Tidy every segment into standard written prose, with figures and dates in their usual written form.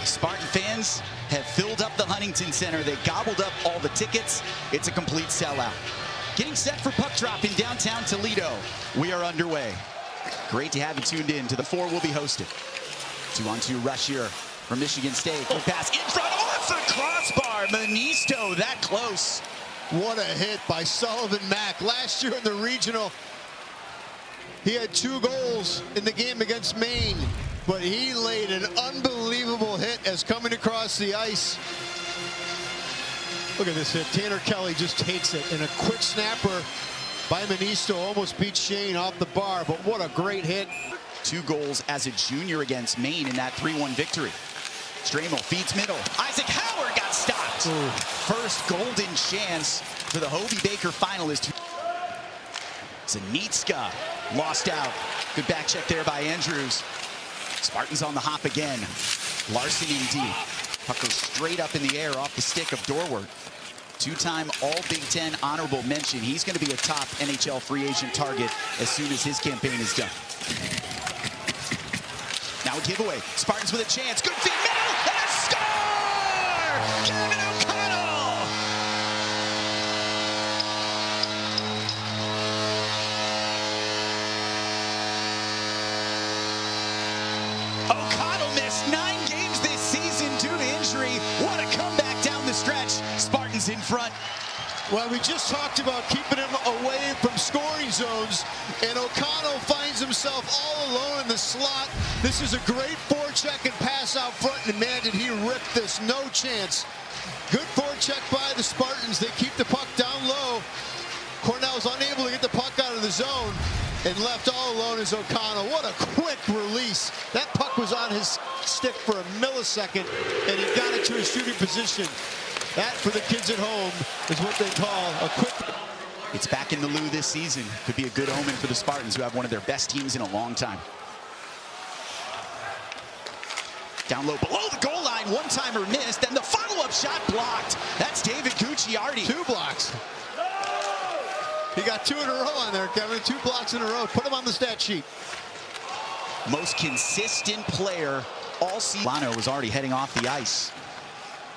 Spartan fans have filled up the Huntington Center. They gobbled up all the tickets. It's a complete sellout. Getting set for puck drop in downtown Toledo. We are underway. Great to have you tuned in to the 4 will be hosted. 2-on-2 rush here from Michigan State. Good pass in front, off the crossbar. Manisto that close. What a hit by Sullivan Mack. Last year in the regional, he had 2 goals in the game against Maine, but he laid an unbelievable hit as coming across the ice. Look at this hit. Tanner Kelly just takes it, and a quick snapper by Manisto almost beat Shane off the bar, but what a great hit. 2 goals as a junior against Maine in that 3-1 victory. Stramel feeds middle. Isaac Howard got stopped. Ooh. First golden chance for the Hobie Baker finalist. Zanitska lost out. Good back check there by Andrews. Spartans on the hop again. Larson in deep. Puck goes straight up in the air off the stick of Dorwart. 2-time All-Big Ten honorable mention. He's going to be a top NHL free agent target as soon as his campaign is done. Now a giveaway. Spartans with a chance. Good feed middle and a score! Kevin O'Connell! O'Connell missed 9 games this season due to injury. What a comeback down the stretch. Spartans in front. Well, we just talked about keeping him away from scoring zones, and O'Connell finds himself all alone in the slot. This is a great forecheck and pass out front, and man, did he rip this. No chance. Good forecheck by the Spartans. They keep the puck down low. Cornell's unable to get the puck out of the zone, and left all alone is O'Connell. What a quick release. That puck was on his stick for a millisecond, and he got it to his shooting position. That, for the kids at home, is what they call a quick. It's back in the Lou this season. Could be a good omen for the Spartans, who have one of their best teams in a long time. Down low, below the goal line, one-timer missed, and the follow-up shot blocked. That's David Gucciardi. 2 blocks. He got 2 in a row on there, Kevin. 2 blocks in a row. Put him on the stat sheet. Most consistent player all season. Lano was already heading off the ice.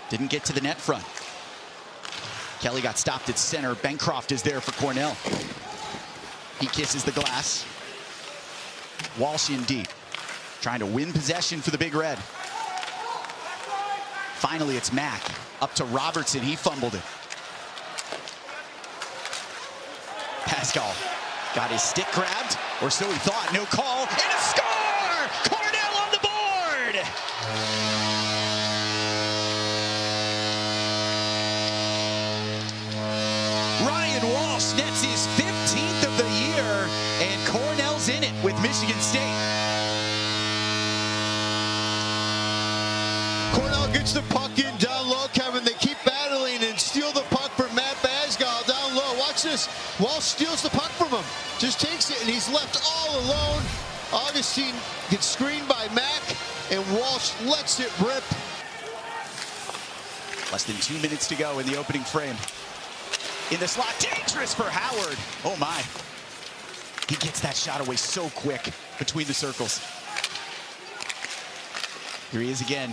Didn't get to the net front. Kelly got stopped at center. Bancroft is there for Cornell. He kisses the glass. Walsh in deep. Trying to win possession for the Big Red. Finally, it's Mack. Up to Robertson. He fumbled it. Pascal got his stick grabbed, or so he thought. No call. And a score! Cornell on the board! Walsh nets his 15th of the year, and Cornell's in it with Michigan State. Cornell gets the puck in down low, Kevin. They keep battling and steal the puck from Matt Basgal down low. Watch this. Walsh steals the puck from him. Just takes it, and he's left all alone. Augustine gets screened by Mack, and Walsh lets it rip. Less than 2 minutes to go in the opening frame. In the slot, dangerous for Howard. Oh my. He gets that shot away so quick between the circles. Here he is again.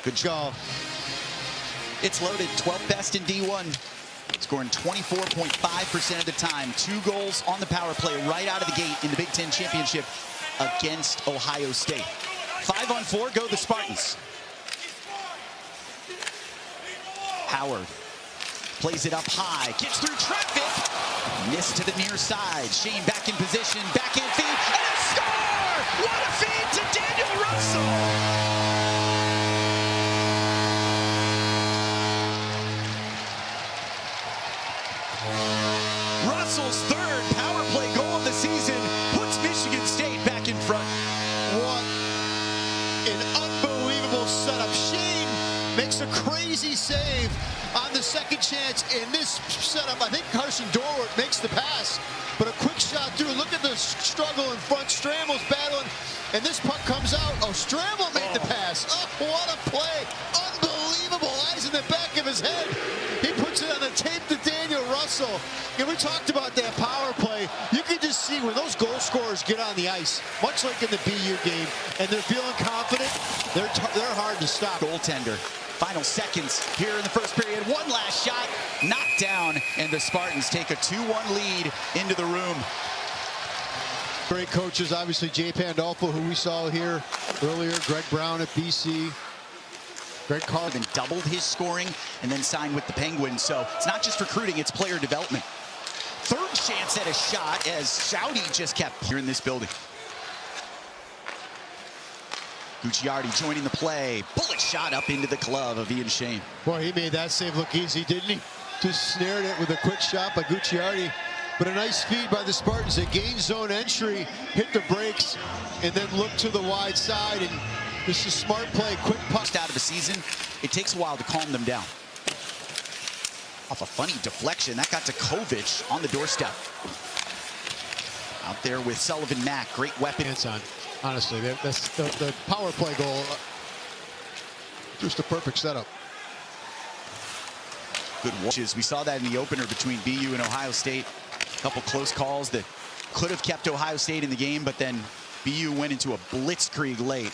Good goal. It's loaded, 12th best in D1. Scoring 24.5% of the time. 2 goals on the power play right out of the gate in the Big Ten Championship against Ohio State. 5-on-4 go the Spartans. Howard. Plays it up high, gets through traffic, missed to the near side. Shane back in position, backhand feed, and a score! What a feed to Daniel Russell! Russell's 3rd power play goal of the season puts Michigan State back in front. What an unbelievable setup. Shane makes a crazy save on the second chance in this setup. I think Carson Dorwart makes the pass, but a quick shot through. Look at the struggle in front. Stramel's battling, and this puck comes out. Oh, Stramel made the pass. Oh, what a play. Unbelievable. Eyes in the back of his head. He puts it on the tape to Daniel Russell. And we talked about that power play. You can just see when those goal scorers get on the ice, much like in the BU game, and they're feeling confident, They're hard to stop. Goaltender. Final seconds here in the first period. One last shot, knocked down, and the Spartans take a 2-1 lead into the room. Great coaches, obviously Jay Pandolfo, who we saw here earlier, Greg Brown at BC. Greg Carlin doubled his scoring and then signed with the Penguins. So it's not just recruiting, it's player development. Third chance at a shot as Shouty just kept here in this building. Gucciardi joining the play. Bullet shot up into the glove of Ian Shane. Boy, he made that save look easy, didn't he? Just snared it with a quick shot by Gucciardi. But a nice feed by the Spartans. They gained zone entry, hit the brakes, and then looked to the wide side. And this is smart play, quick puck. Out of the season, it takes a while to calm them down. Off a funny deflection, that got to Kovic on the doorstep. Out there with Sullivan Mack, great weapon. On. Honestly, that's the power play goal. Just a perfect setup. Good watches. We saw that in the opener between BU and Ohio State. A couple close calls that could have kept Ohio State in the game, but then BU went into a blitzkrieg late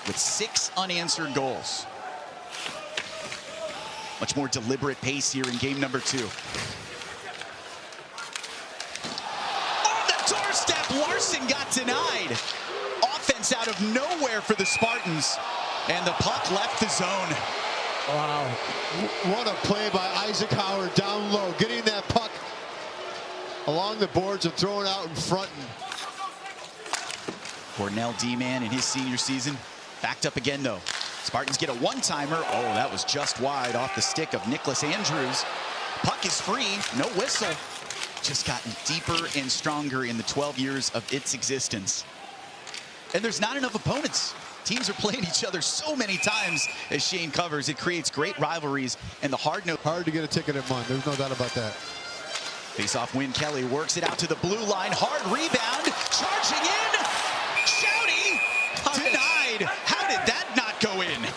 with 6 unanswered goals. Much more deliberate pace here in game number 2. On the doorstep, Larson got denied. Offense out of nowhere for the Spartans, and the puck left the zone. Wow, what a play by Isaac Howard down low, getting that puck along the boards and throwing out in front. Cornell D-man in his senior season, backed up again though. Spartans get a one-timer. Oh, that was just wide off the stick of Nicholas Andrews. Puck is free, no whistle. Just gotten deeper and stronger in the 12 years of its existence. And there's not enough opponents. Teams are playing each other so many times, as Shane covers. It creates great rivalries, and the hard to get a ticket at Munn. There's no doubt about that. Face-off win. Kelly works it out to the blue line. Hard rebound. Charging in. Shouty denied. How did that not go in?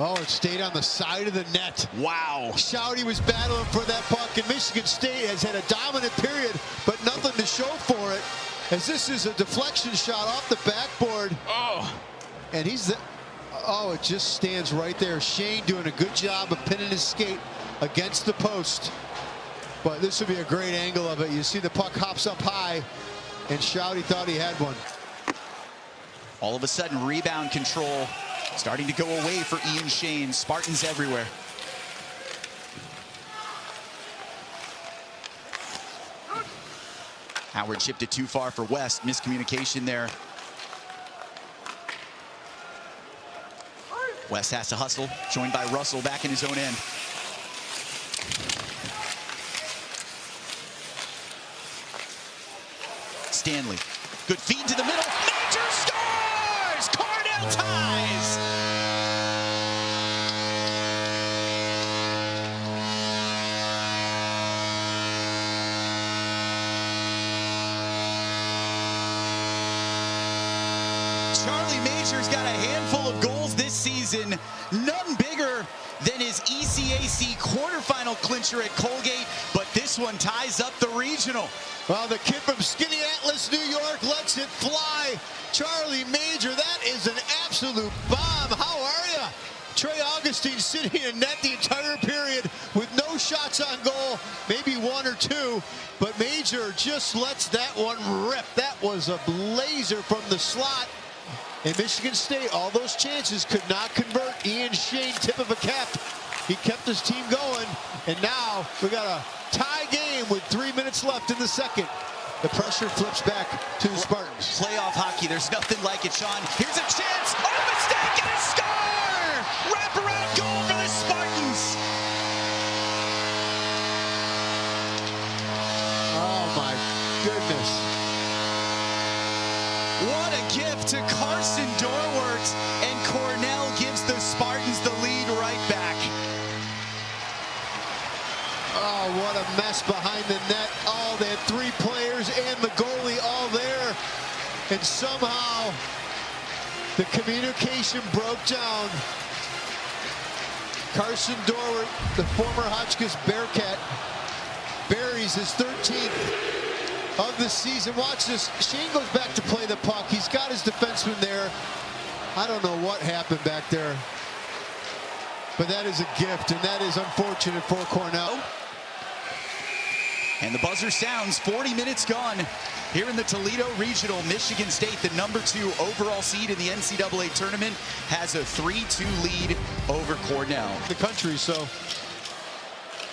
Oh, it stayed on the side of the net. Wow. Shouty was battling for that puck, and Michigan State has had a dominant period, but nothing to show for it, as this is a deflection shot off the backboard. Oh. And oh, it just stands right there. Shane doing a good job of pinning his skate against the post. But this would be a great angle of it. You see the puck hops up high, and Shouty thought he had one. All of a sudden, rebound control starting to go away for Ian Shane. Spartans everywhere. Howard chipped it too far for West. Miscommunication there. West has to hustle, joined by Russell back in his own end. Stanley, good feed to the middle. Major scores! Cornell ties! Charlie Major's got a handful of goals this season, none bigger than his ECAC quarterfinal clincher at Colgate, but this one ties up the regional. Well, the kid from Skinny Atlas, New York, lets it fly. Charlie Major, that is an absolute bomb. How are you? Trey Augustine sitting in net the entire period with no shots on goal, maybe 1 or 2, but Major just lets that one rip. That was a blazer from the slot. And Michigan State, all those chances could not convert. Ian Shane, tip of a cap. He kept his team going, and now we got a tie game with 3 minutes left in the second. The pressure flips back to the Spartans. Playoff hockey, there's nothing like it, Sean. Here's a chance. Oh, mistake, and a score! Wraparound goal for the Spartans. Oh, my goodness. What a gift to Carson Dorwart, and Cornell gives the Spartans the lead right back. Oh, what a mess behind the net. Oh, they had 3 players and the goalie all there. And somehow the communication broke down. Carson Dorwart, the former Hotchkiss Bearcat, buries his 13th of the season. Watch this. Shane goes back to play the puck. He's got his defenseman there. I don't know what happened back there, but that is a gift, and that is unfortunate for Cornell. And the buzzer sounds. 40 minutes gone here in the Toledo Regional. Michigan State, the #2 overall seed in the NCAA tournament, has a 3-2 lead over Cornell. The country, so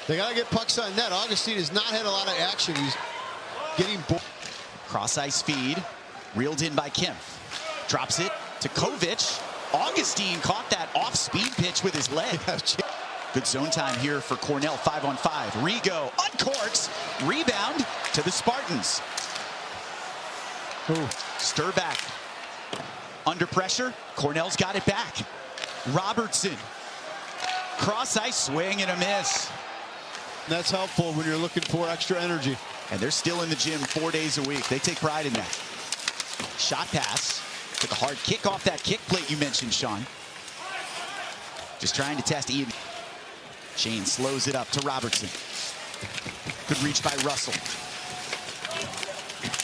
they got to get pucks on net. Augustine has not had a lot of action. He's getting bored. Cross-ice feed, reeled in by Kempf. Drops it to Kovic. Augustine caught that off-speed pitch with his leg. Good zone time here for Cornell, 5-on-5. Rigo uncorks, rebound to the Spartans. Ooh. Stir back. Under pressure, Cornell's got it back. Robertson. Cross-ice swing and a miss. That's helpful when you're looking for extra energy. And they're still in the gym 4 days a week. They take pride in that. Shot pass. Took a hard kick off that kick plate you mentioned, Sean. Just trying to test Ian. Shane slows it up to Robertson. Good reach by Russell.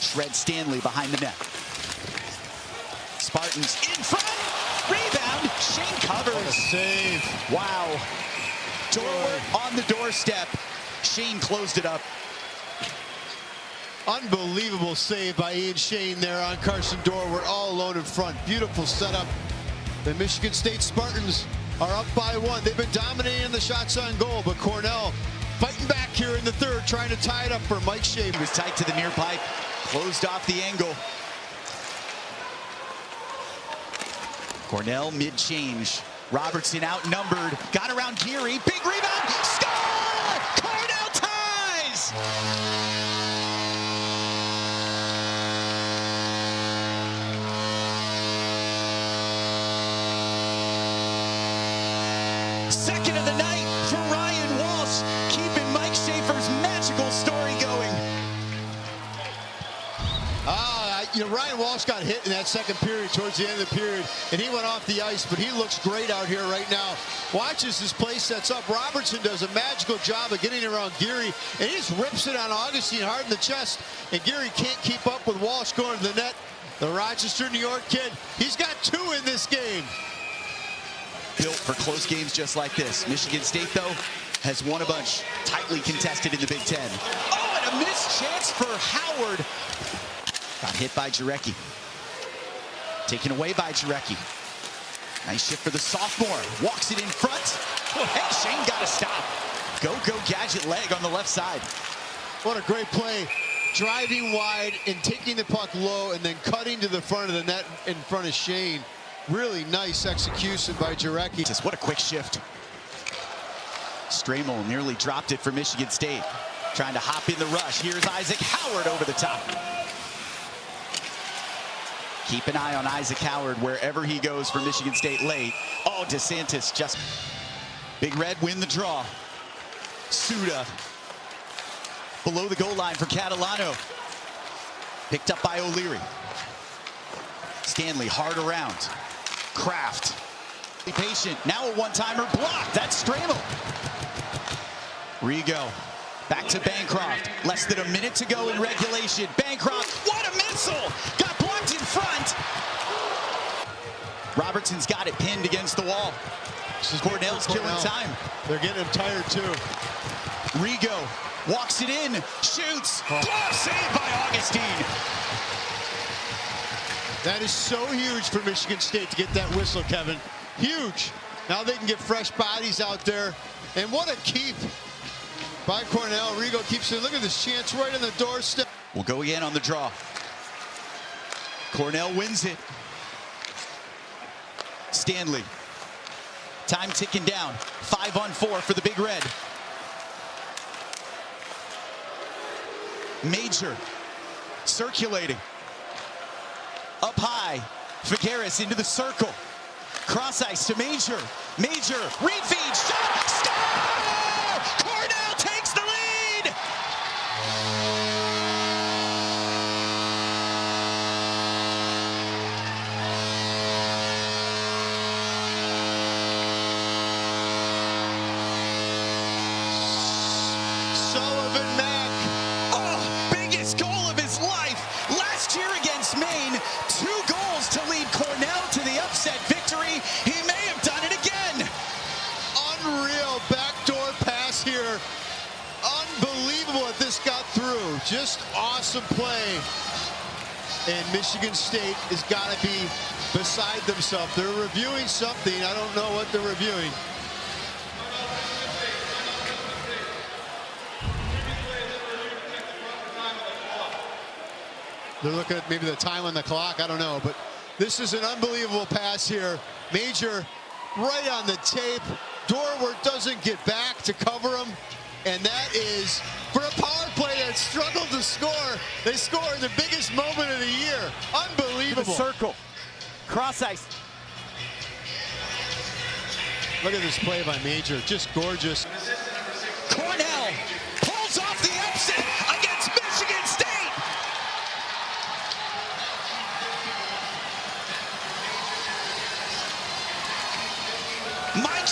Shred Stanley behind the net. Spartans in front. Rebound. Shane covers. What a save. Wow. Dorwart on the doorstep. Shane closed it up. Unbelievable save by Ian Shane there on Carson Dorwart, all alone in front. Beautiful setup. The Michigan State Spartans are up by 1. They've been dominating the shots on goal, but Cornell fighting back here in the third, trying to tie it up for Mike Shea. He was tight to the near pipe, closed off the angle. Cornell mid-change. Robertson outnumbered, got around Geary, big rebound, score! Cornell ties! Second of the night for Ryan Walsh, keeping Mike Schaefer's magical story going. Ryan Walsh got hit in that second period towards the end of the period, and he went off the ice, but he looks great out here right now. Watch as this play sets up. Robertson does a magical job of getting around Geary, and he just rips it on Augustine hard in the chest, and Geary can't keep up with Walsh going to the net. The Rochester, New York kid, he's got 2 in this game. Built for close games just like this. Michigan State, though, has won a bunch. Tightly contested in the Big Ten. Oh, and a missed chance for Howard. Got hit by Jarecki. Taken away by Jarecki. Nice shift for the sophomore. Walks it in front. And Shane got a stop. Go gadget leg on the left side. What a great play. Driving wide and taking the puck low and then cutting to the front of the net in front of Shane. Really nice execution by Jarecki. Just what a quick shift. Stramel nearly dropped it for Michigan State. Trying to hop in the rush. Here's Isaac Howard over the top. Keep an eye on Isaac Howard wherever he goes for Michigan State late. Oh, DeSantis just... Big Red win the draw. Suda. Below the goal line for Catalano. Picked up by O'Leary. Stanley hard around. Kraft. Be patient. Now a one-timer blocked. That's Stramel. Rigo. Back to Bancroft. Less than a minute to go in regulation. Bancroft, what a missile! Got blocked in front. Robertson's got it pinned against the wall. Cornell's killing time. They're getting him tired too. Rigo walks it in, shoots. Glove save by Augustine. That is so huge for Michigan State to get that whistle, Kevin. Huge. Now they can get fresh bodies out there. And what a keep by Cornell. Rigo keeps it. Look at this chance right on the doorstep. We'll go again on the draw. Cornell wins it. Stanley. Time ticking down. 5-on-4 for the Big Red. Major. Circulating. Up high. Figueres into the circle. Cross ice to Major. Major. Refeed. Shot. Score! Cornell takes the lead! Sullivan Mack. Oh, biggest goal of his just awesome play. And Michigan State has got to be beside themselves. They're reviewing something. I don't know what they're reviewing. They're looking at maybe the time on the clock. I don't know. But this is an unbelievable pass here. Major right on the tape. Dorwart doesn't get back to cover him. And that is, for a power play that struggled to score, they score in the biggest moment of the year. Unbelievable. The circle. Cross ice. Look at this play by Major. Just gorgeous. Cornell pulls off the upset against Michigan State. Mike